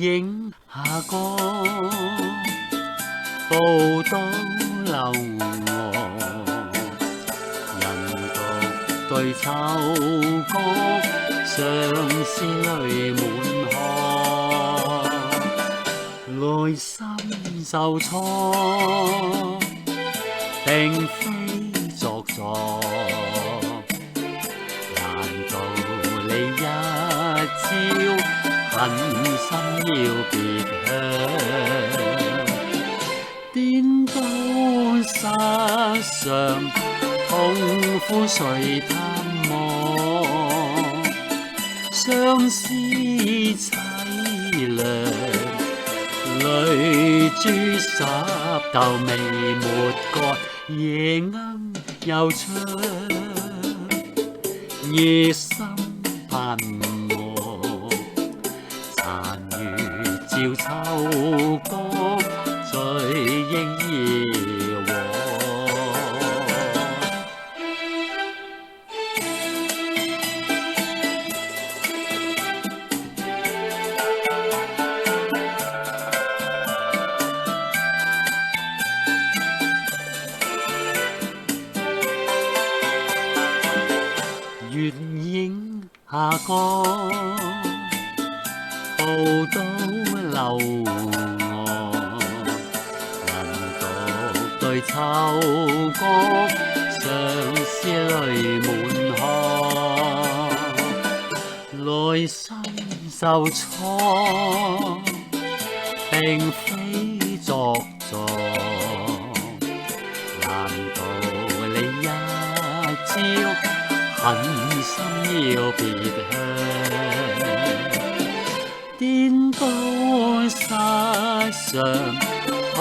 影下降，步到樓娥，人獨對秋歌，相思淚滿腔，內心受挫，並非作作。狠心要別向，顛倒失常，痛苦誰探望？相思凄涼，淚珠濕透未抹乾，夜鶯又唱，夜深盼照秋光，醉映夜往。月影下降，步到樓娥，人獨對秋歌，相思淚滿腔，內心受挫，並非作作。難道你一朝狠心要別向？顛倒失常，痛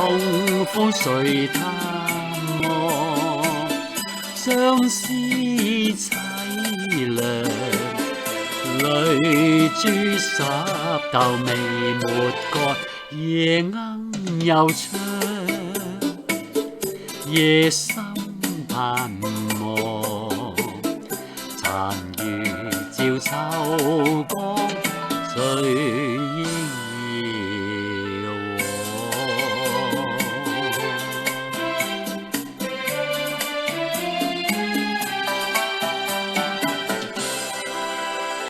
苦誰探望？相思凄涼，淚珠濕透未抹乾，夜鶯又唱，夜深盼望，殘餘照秋光。醉